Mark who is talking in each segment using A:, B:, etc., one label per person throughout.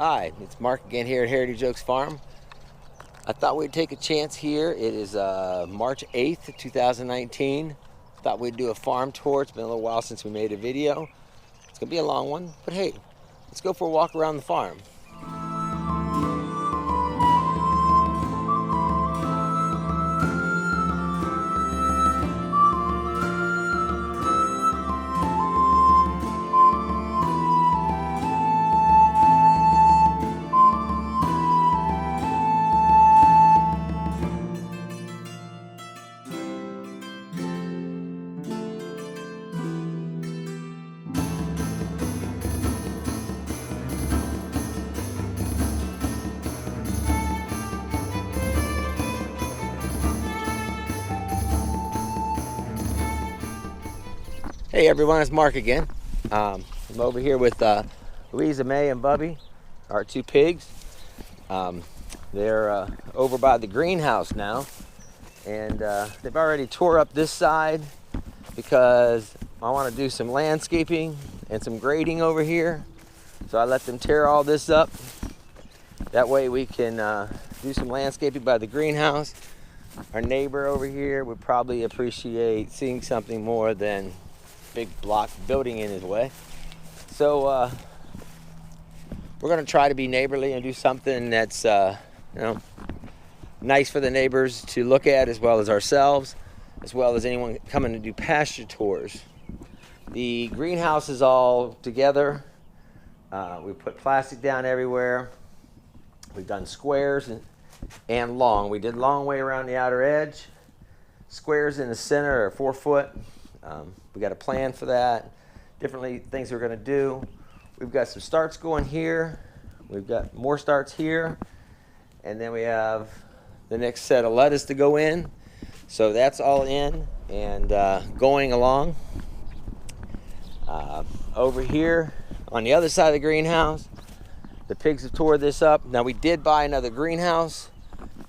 A: Hi, it's Mark again here at Heritage Oaks Farm. I thought we'd take a chance here. It is March 8th, 2019. Thought we'd do a farm tour. It's been a little while since we made a video. It's gonna be a long one, but hey, let's go for a walk around the farm. Hey everyone, it's Mark again. I'm over here with Louisa May and Bubby, our two pigs. They're over by the greenhouse now, and they've already tore up this side because I want to do some landscaping and some grading over here. So I let them tear all this up. That way we can do some landscaping by the greenhouse. Our neighbor over here would probably appreciate seeing something more than big block building in his way. So we're going to try to be neighborly and do something that's nice for the neighbors to look at, as well as ourselves, as well as anyone coming to do pasture tours. The greenhouse is all together. We put plastic down everywhere. We've done squares and long. We did long way around the outer edge. Squares in the center are 4 foot. We got a plan for that. Different things we're going to do. We've got some starts going here. We've got more starts here. And then we have the next set of lettuce to go in. So that's all in and going along. Over here on the other side of the greenhouse, the pigs have tore this up. Now we did buy another greenhouse,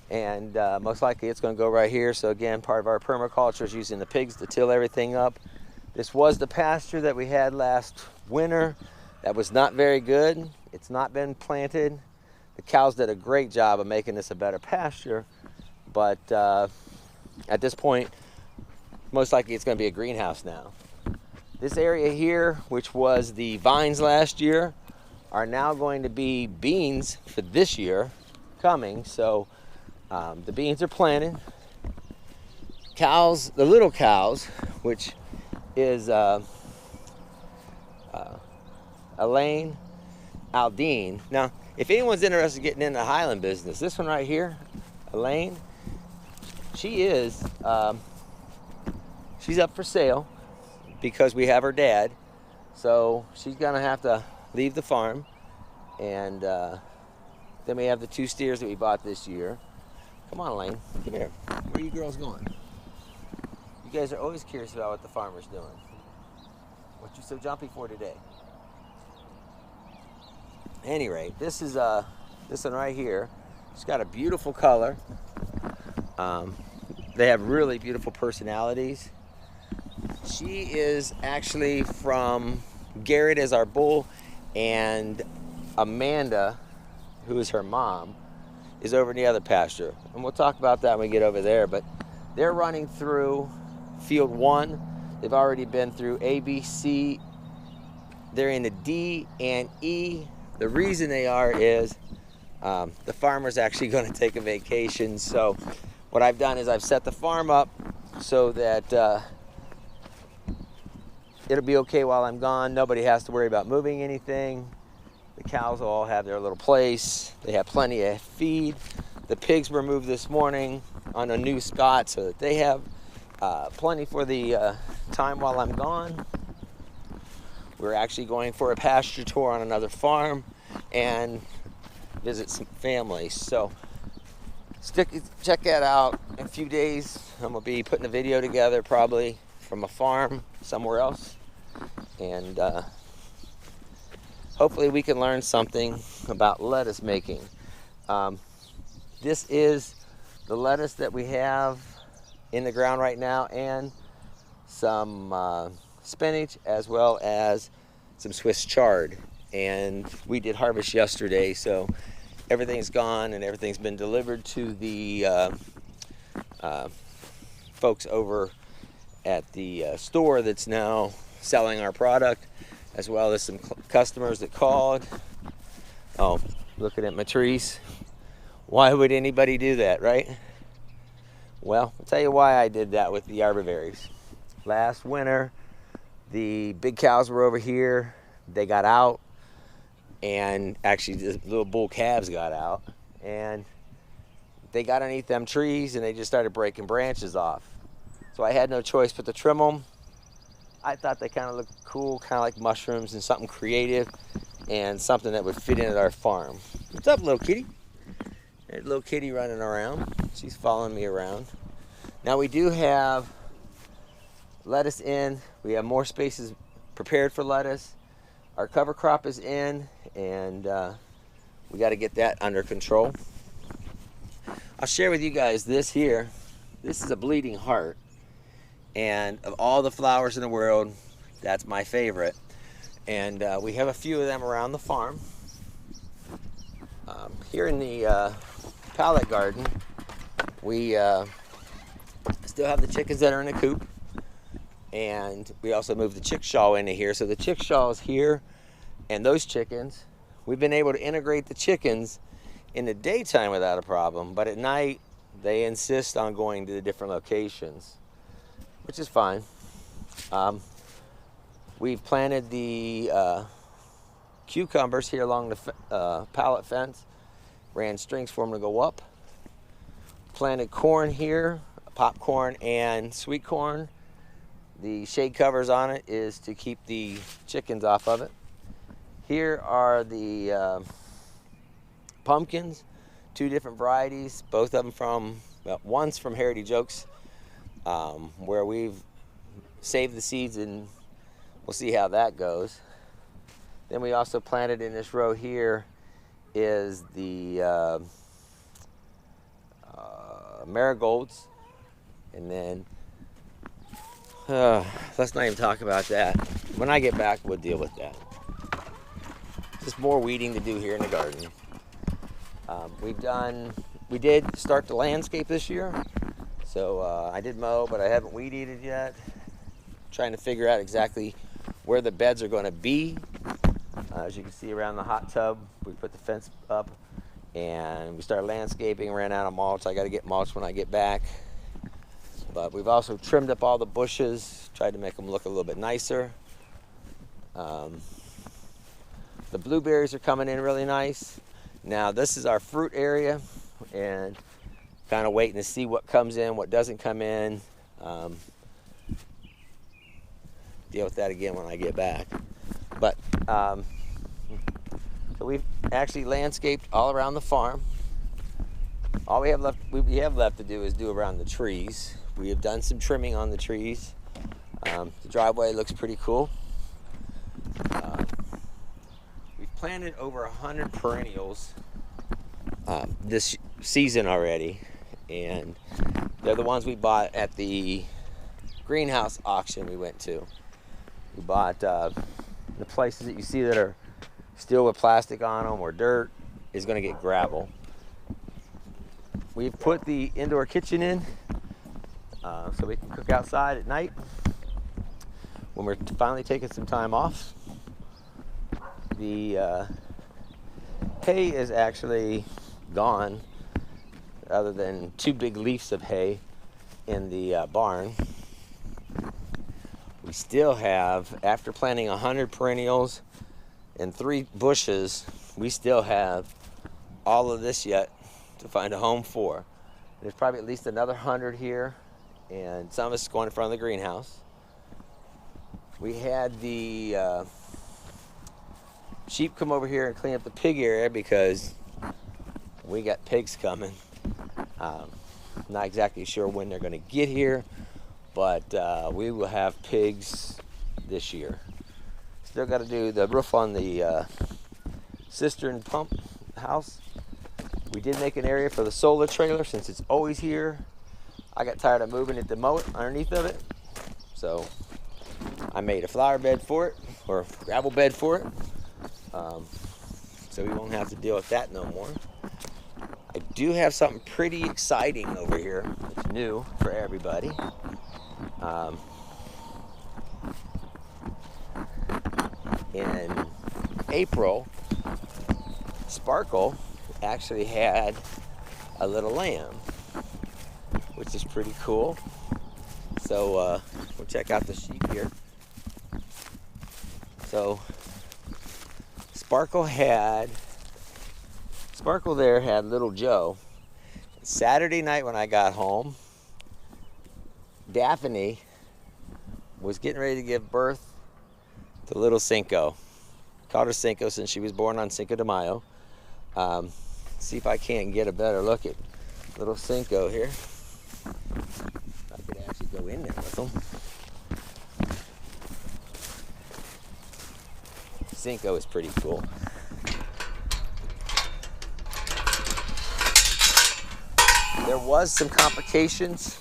A: and most likely it's going to go right here. So again, part of our permaculture is using the pigs to till everything up. This was the pasture that we had last winter. That was not very good. It's not been planted. The cows did a great job of making this a better pasture, but at this point, most likely it's going to be a greenhouse now. This area here, which was the vines last year, are now going to be beans for this year coming. So the beans are planted. Cows, the little cows, which is Elaine, Aldine. Now, if anyone's interested in getting in the Highland business, this one right here, Elaine, she is, she's up for sale because we have her dad. So she's gonna have to leave the farm, and then we have the 2 steers that we bought this year. Come on, Elaine, come here. Where are you girls going? You guys are always curious about what the farmer's doing. What you so jumpy for today? At any rate, this is this one right here. It's got a beautiful color. They have really beautiful personalities. She is actually from Garrett as our bull, and Amanda, who is her mom, is over in the other pasture. And we'll talk about that when we get over there. But they're running through field 1. They've already been through A, B, C. They're in the D and E. The reason they are is the farmer's actually going to take a vacation. So what I've done is I've set the farm up so that it'll be okay while I'm gone. Nobody has to worry about moving anything. The cows will all have their little place. They have plenty of feed. The pigs were moved this morning on a new Scott so that they have plenty for the time while I'm gone. We're actually going for a pasture tour on another farm and visit some family. So check that out. In a few days, I'm gonna be putting a video together, probably from a farm somewhere else, and hopefully we can learn something about lettuce making. This is the lettuce that we have in the ground right now, and some spinach, as well as some Swiss chard. and we did harvest yesterday, so everything's gone and everything's been delivered to the folks over at the store that's now selling our product, as well as some customers that called. Oh, looking at my trees. Why would anybody do that, right? Well, I'll tell you why I did that with the arborvitaes. Last winter, the big cows were over here. They got out, and actually the little bull calves got out, and they got underneath them trees and they just started breaking branches off. So I had no choice but to trim them. I thought they kind of looked cool, kind of like mushrooms, and something creative and something that would fit in at our farm. What's up, little kitty? There's a little kitty running around. She's following me around. Now we do have lettuce in. We have more spaces prepared for lettuce. Our cover crop is in, and we got to get that under control. I'll share with you guys this here. This is a bleeding heart, and of all the flowers in the world, that's my favorite. And we have a few of them around the farm. Here in the Pallet Garden, we still have the chickens that are in the coop, and we also moved the chickshaw into here. So the chickshaw is here, and those chickens, we've been able to integrate the chickens in the daytime without a problem, but at night they insist on going to the different locations, which is fine. We've planted the cucumbers here along the pallet fence, ran strings for them to go up. Planted corn here, popcorn and sweet corn. The shade covers on it is to keep the chickens off of it. Here are the pumpkins, 2 different varieties, both of them from, well, one's from Heritage Oaks, where we've saved the seeds, and we'll see how that goes. Then we also planted in this row here is the Marigolds, and then let's not even talk about that. When I get back, we'll deal with that. Just more weeding to do here in the garden. We did start the landscape this year, so I did mow, but I haven't weed eated yet. Trying to figure out exactly where the beds are going to be. As you can see around the hot tub, we put the fence up, and we started landscaping, ran out of mulch. I got to get mulch when I get back. But we've also trimmed up all the bushes, tried to make them look a little bit nicer. The blueberries are coming in really nice. Now this is our fruit area, and kind of waiting to see what comes in, what doesn't come in. Deal with that again when I get back. But so we've actually landscaped all around the farm. All we have left to do is do around the trees. We have done some trimming on the trees. The driveway looks pretty cool. We've planted over 100 perennials this season already, and they're the ones we bought at the greenhouse auction we went to. We bought the places that you see that are still with plastic on them or dirt is going to get gravel. We've put the indoor kitchen in so we can cook outside at night when we're finally taking some time off. The hay is actually gone, other than 2 big leaves of hay in the barn. We still have, after planting 100 perennials and 3 bushes, we still have all of this yet to find a home for. There's probably at least another 100 here, and some of it's going in front of the greenhouse. We had the sheep come over here and clean up the pig area because we got pigs coming. Not exactly sure when they're going to get here, but we will have pigs this year. Still got to do the roof on the cistern pump house. We did make an area for the solar trailer since it's always here. I got tired of moving it to mow it underneath of it, so I made a flower bed for it, or gravel bed for it. So we won't have to deal with that no more. I do have something pretty exciting over here. It's new for everybody. In April, Sparkle actually had a little lamb, which is pretty cool. So we'll check out the sheep here. So Sparkle there had little Joe. Saturday night when I got home, Daphne was getting ready to give birth to little Cinco. Called her Cinco since she was born on Cinco de Mayo. See if I can't get a better look at little Cinco here. I could actually go in there with them. Cinco is pretty cool. There was some complications.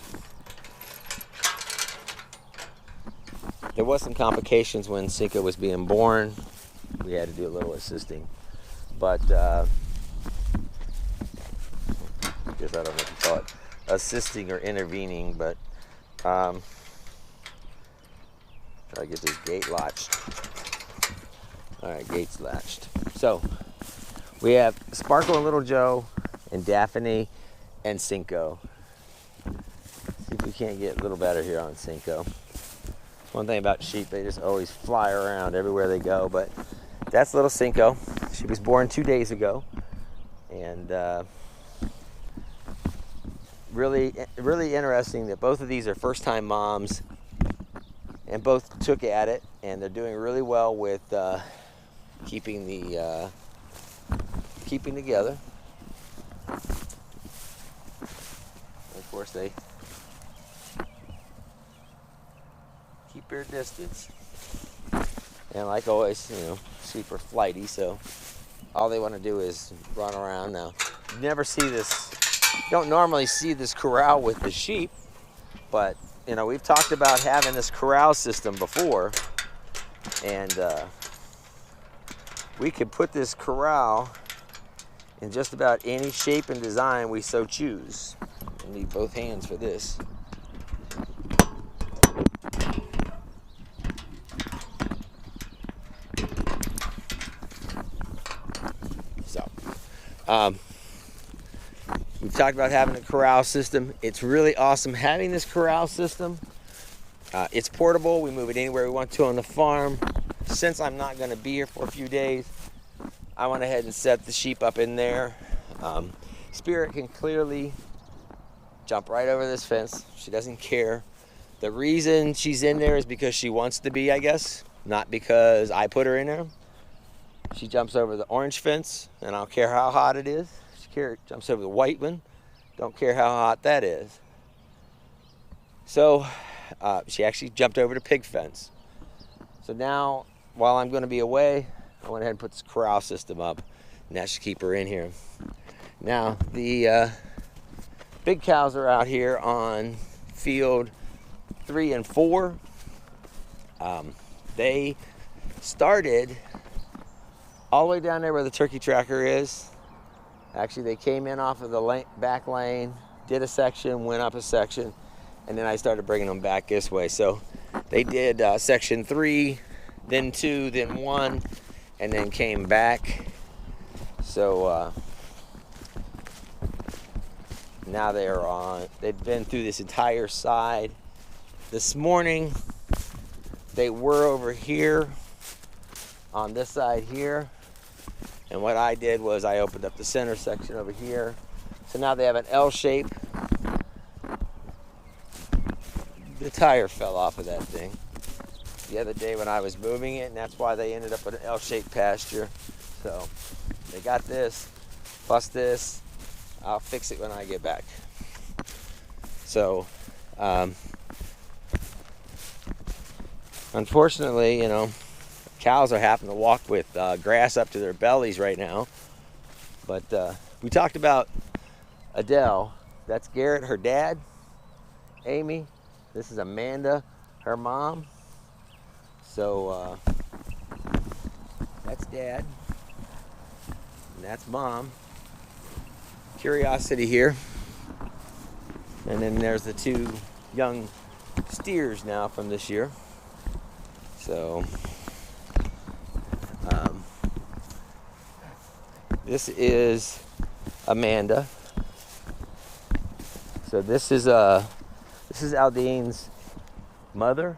A: There was some complications when Cinco was being born. We had to do a little assisting, but I guess I don't know what you call it, assisting or intervening. But try to get this gate latched. All right, gate's latched. So we have Sparkle and Little Joe and Daphne and Cinco. See if we can't get a little better here on Cinco. One thing about sheep, they just always fly around everywhere they go, but that's little Cinco. She was born 2 days ago, and really interesting that both of these are first-time moms, and both took at it, and they're doing really well with keeping together. Of course, they keep their distance. And like always, sheep are flighty, so all they want to do is run around. Now, you never see this, you don't normally see this corral with the sheep, but we've talked about having this corral system before, and we could put this corral in just about any shape and design we so choose. I need both hands for this. So, we've talked about having a corral system. It's really awesome having this corral system. It's portable. We move it anywhere we want to on the farm. Since I'm not going to be here for a few days, I went ahead and set the sheep up in there. Spirit can clearly jump right over this fence. She doesn't care. The reason she's in there is because she wants to be, I guess, not because I put her in there. She jumps over the orange fence, and I don't care how hot it is. She jumps over the white one. Don't care how hot that is. So she actually jumped over the pig fence. So now, while I'm going to be away, I went ahead and put this corral system up, and that should keep her in here. Now, the big cows are out here on field 3 and 4. They started all the way down there where the turkey tracker is. Actually, they came in off of the back lane, did a section, went up a section, and then I started bringing them back this way. So they did section 3, then 2, then 1, and then came back. So now they've been through this entire side. This morning, they were over here on this side here. And what I did was I opened up the center section over here. So now they have an L shape. The tire fell off of that thing the other day when I was moving it, and that's why they ended up with an L-shaped pasture. So they got this, plus this. I'll fix it when I get back. So unfortunately, cows are having to walk with grass up to their bellies right now. But we talked about Adele. That's Garrett, her dad. Amy. This is Amanda, her mom. So that's Dad. And that's Mom. Curiosity here. And then there's the two young steers now from this year. So this is Amanda. So this is Aldine's mother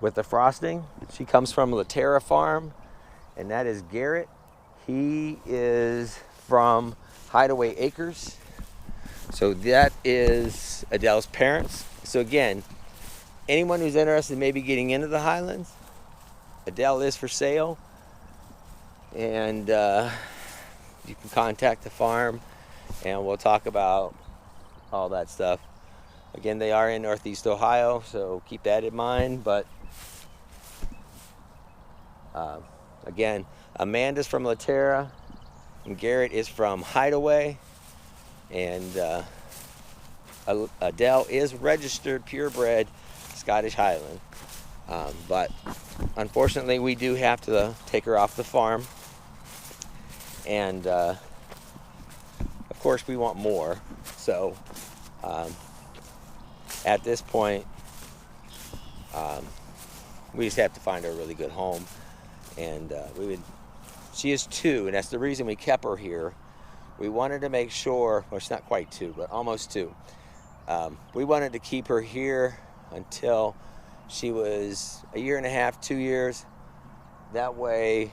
A: with the frosting. She comes from Laterra Farm, and that is Garrett. He is from Hideaway Acres. So that is Adele's parents. So again, anyone who's interested in maybe getting into the Highlands, Adele is for sale, and you can contact the farm and we'll talk about all that stuff. Again, they are in Northeast Ohio, so keep that in mind. But again, Amanda's from Laterra and Garrett is from Hideaway, and Adele is registered purebred Scottish Highland, but unfortunately we do have to take her off the farm, and of course we want more. So at this point we just have to find her a really good home, and she is 2, and that's the reason we kept her here. We wanted to make sure, well, she's not quite 2, but almost 2. We wanted to keep her here until she was 1.5 years, 2 years. That way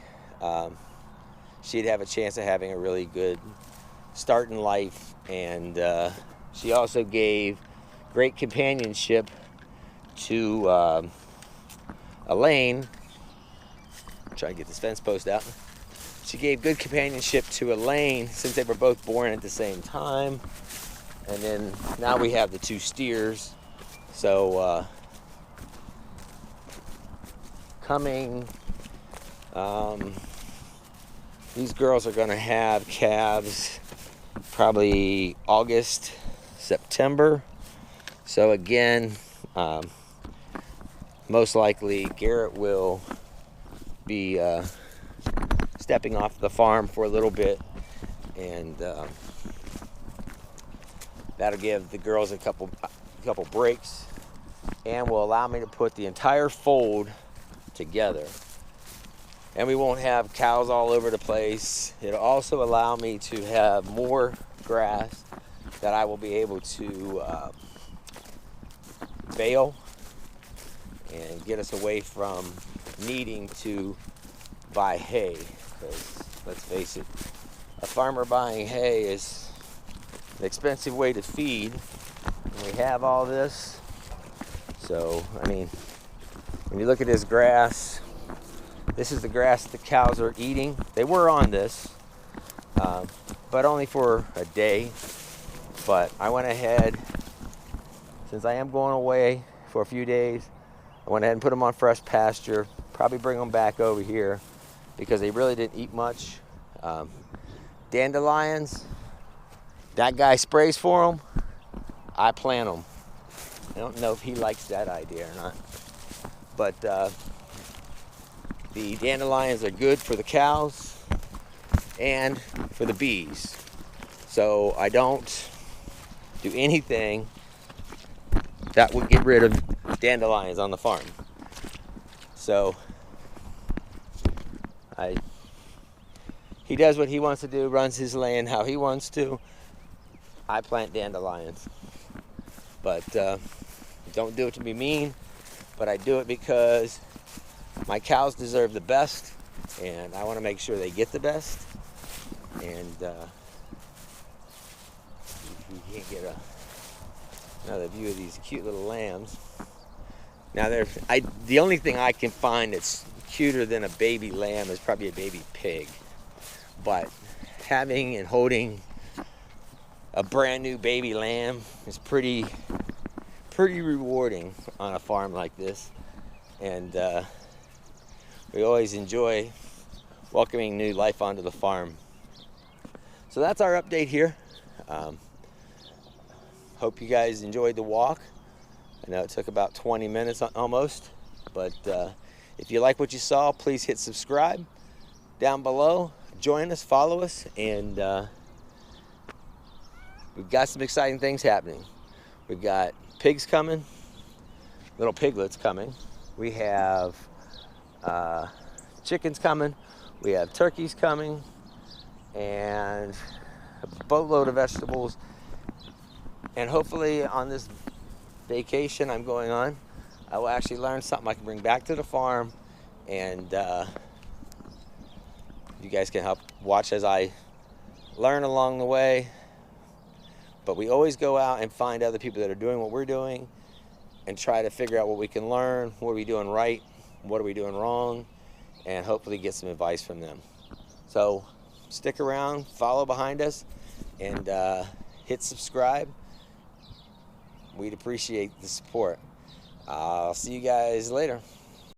A: she'd have a chance of having a really good start in life, and she also gave great companionship to Elaine. Try to get this fence post out. She gave good companionship to Elaine since they were both born at the same time. And then now we have the 2 steers. So coming, these girls are going to have calves probably August, September. So again, most likely Garrett will be stepping off the farm for a little bit, and that'll give the girls a couple breaks, and will allow me to put the entire fold together, and we won't have cows all over the place. It'll also allow me to have more grass that I will be able to bale and get us away from needing to buy hay. Because let's face it, a farmer buying hay is an expensive way to feed, and we have all this. So I mean, when you look at this grass, this is the grass the cows are eating. They were on this, but only for a day. But I went ahead, since I am going away for a few days, I went ahead and put them on fresh pasture. Probably bring them back over here, because they really didn't eat much. Dandelions, that guy sprays for them, I plant them. I don't know if he likes that idea or not, but the dandelions are good for the cows and for the bees. So I don't do anything that would get rid of dandelions on the farm. So he does what he wants to do, runs his land how he wants to. I plant dandelions, but don't do it to be mean, but I do it because my cows deserve the best, and I want to make sure they get the best. And you can't get another view of these cute little lambs. Now the only thing I can find that's cuter than a baby lamb is probably a baby pig. But having and holding a brand new baby lamb is pretty rewarding on a farm like this. And we always enjoy welcoming new life onto the farm. So that's our update here. Hope you guys enjoyed the walk. I know it took about 20 minutes almost, but if you like what you saw, please hit subscribe, down below. Join us, follow us, and we've got some exciting things happening. We've got pigs coming, little piglets coming. We have chickens coming. We have turkeys coming, and a boatload of vegetables. And hopefully on this vacation I'm going on, I will actually learn something I can bring back to the farm, and you guys can help watch as I learn along the way. But we always go out and find other people that are doing what we're doing and try to figure out what we can learn, what are we doing right, what are we doing wrong, and hopefully get some advice from them. So stick around, follow behind us, and hit subscribe. We'd appreciate the support. I'll see you guys later.